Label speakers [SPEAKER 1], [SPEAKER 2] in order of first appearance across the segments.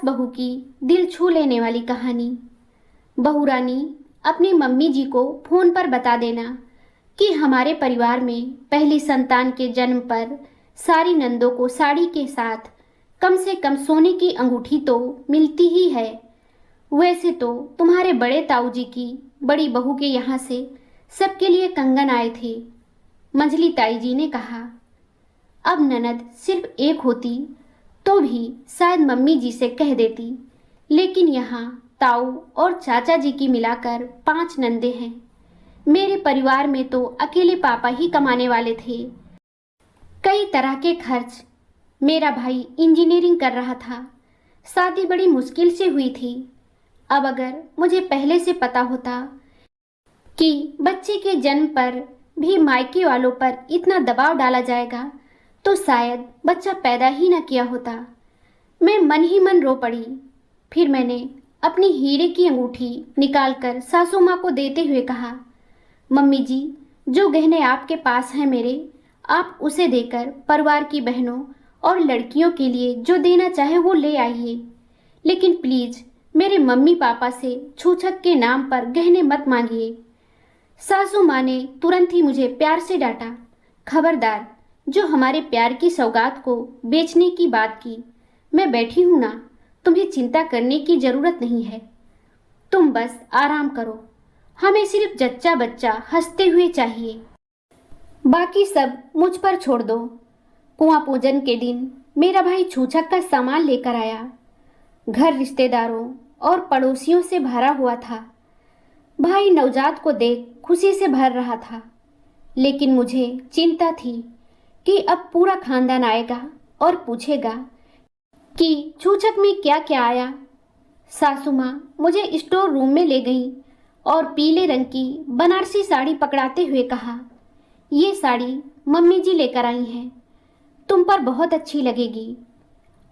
[SPEAKER 1] बहू की दिल छू लेने वाली कहानी। बहू रानी, अपनी मम्मी जी को फोन पर बता देना कि हमारे परिवार में पहली संतान के जन्म पर सारी नंदों को साड़ी के साथ कम से कम सोने की अंगूठी तो मिलती ही है। वैसे तो तुम्हारे बड़े ताऊ जी की बड़ी बहू के यहाँ से सबके लिए कंगन आए थे, मंझली ताई जी ने कहा। अब ननद सिर्फ एक होती तो भी शायद मम्मी जी से कह देती, लेकिन यहाँ ताऊ और चाचा जी की मिलाकर 5 नंदे हैं। मेरे परिवार में तो अकेले पापा ही कमाने वाले थे। कई तरह के खर्च। मेरा भाई इंजीनियरिंग कर रहा था, शादी बड़ी मुश्किल से हुई थी। अब अगर मुझे पहले से पता होता कि बच्चे के जन्म पर भी मायके वालों पर इतना दबाव डाला जाएगा तो शायद बच्चा पैदा ही न किया होता। मैं मन ही मन रो पड़ी। फिर मैंने अपनी हीरे की अंगूठी निकालकर सासू माँ को देते हुए कहा, मम्मी जी, जो गहने आपके पास हैं मेरे, आप उसे देकर परिवार की बहनों और लड़कियों के लिए जो देना चाहे वो ले आइए, लेकिन प्लीज मेरे मम्मी पापा से छूछक के नाम पर गहने मत मांगिए। सासू माँ ने तुरंत ही मुझे प्यार से डांटा, खबरदार, जो हमारे प्यार की सौगात को बेचने की बात की। मैं बैठी हूं ना, तुम्हें चिंता करने की जरूरत नहीं है। तुम बस आराम करो, हमें सिर्फ जच्चा बच्चा हंसते हुए चाहिए, बाकी सब मुझ पर छोड़ दो। कुआं पूजन के दिन मेरा भाई छूछक का सामान लेकर आया। घर रिश्तेदारों और पड़ोसियों से भरा हुआ था। भाई नवजात को देख खुशी से भर रहा था, लेकिन मुझे चिंता थी कि अब पूरा खानदान आएगा और पूछेगा कि छूछक में क्या क्या आया। सासू माँ मुझे स्टोर रूम में ले गई और पीले रंग की बनारसी साड़ी पकड़ाते हुए कहा, ये साड़ी मम्मी जी लेकर आई हैं, तुम पर बहुत अच्छी लगेगी,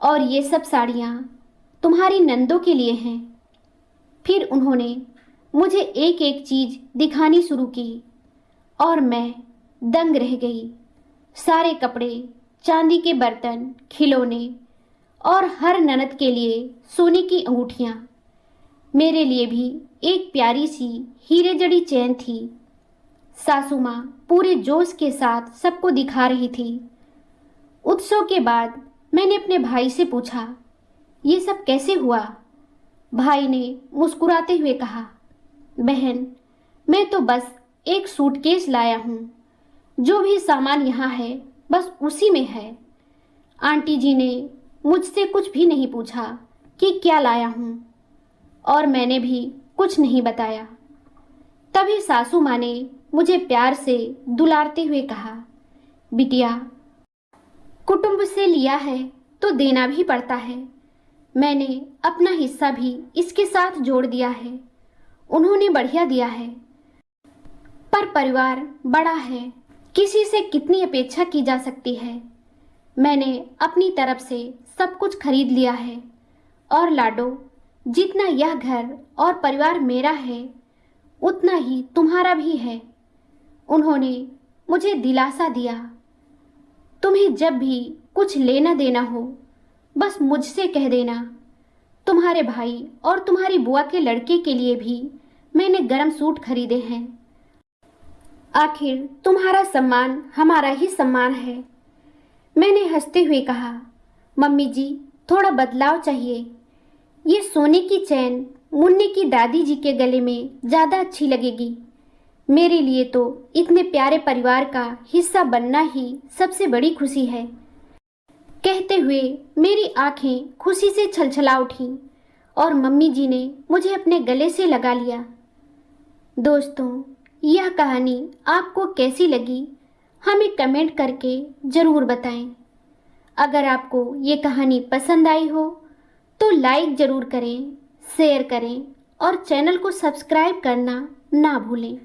[SPEAKER 1] और ये सब साड़ियाँ तुम्हारी नंदों के लिए हैं। फिर उन्होंने मुझे एक एक चीज दिखानी शुरू की और मैं दंग रह गई। सारे कपड़े, चांदी के बर्तन, खिलौने और हर ननद के लिए सोने की अंगूठियाँ। मेरे लिए भी एक प्यारी सी हीरे जड़ी चैन थी। सासू माँ पूरे जोश के साथ सबको दिखा रही थी। उत्सव के बाद मैंने अपने भाई से पूछा, ये सब कैसे हुआ? भाई ने मुस्कुराते हुए कहा, बहन, मैं तो बस एक सूटकेस लाया हूँ, जो भी सामान यहाँ है बस उसी में है। आंटी जी ने मुझसे कुछ भी नहीं पूछा कि क्या लाया हूँ, और मैंने भी कुछ नहीं बताया। तभी सासू माँ ने मुझे प्यार से दुलारते हुए कहा, बिटिया, कुटुंब से लिया है तो देना भी पड़ता है। मैंने अपना हिस्सा भी इसके साथ जोड़ दिया है। उन्होंने बढ़िया दिया है, पर परिवार बड़ा है, किसी से कितनी अपेक्षा की जा सकती है। मैंने अपनी तरफ से सब कुछ खरीद लिया है, और लाडो, जितना यह घर और परिवार मेरा है उतना ही तुम्हारा भी है। उन्होंने मुझे दिलासा दिया, तुम्हें जब भी कुछ लेना देना हो बस मुझसे कह देना। तुम्हारे भाई और तुम्हारी बुआ के लड़के के लिए भी मैंने गर्म सूट खरीदे हैं। आखिर तुम्हारा सम्मान हमारा ही सम्मान है। मैंने हंसते हुए कहा, मम्मी जी, थोड़ा बदलाव चाहिए। ये सोने की चैन मुन्ने की दादी जी के गले में ज़्यादा अच्छी लगेगी। मेरे लिए तो इतने प्यारे परिवार का हिस्सा बनना ही सबसे बड़ी खुशी है। कहते हुए मेरी आंखें खुशी से छलछला उठीं और मम्मी जी ने मुझे अपने गले से लगा लिया। दोस्तों, यह कहानी आपको कैसी लगी हमें कमेंट करके ज़रूर बताएं। अगर आपको ये कहानी पसंद आई हो तो लाइक ज़रूर करें, शेयर करें और चैनल को सब्सक्राइब करना ना भूलें।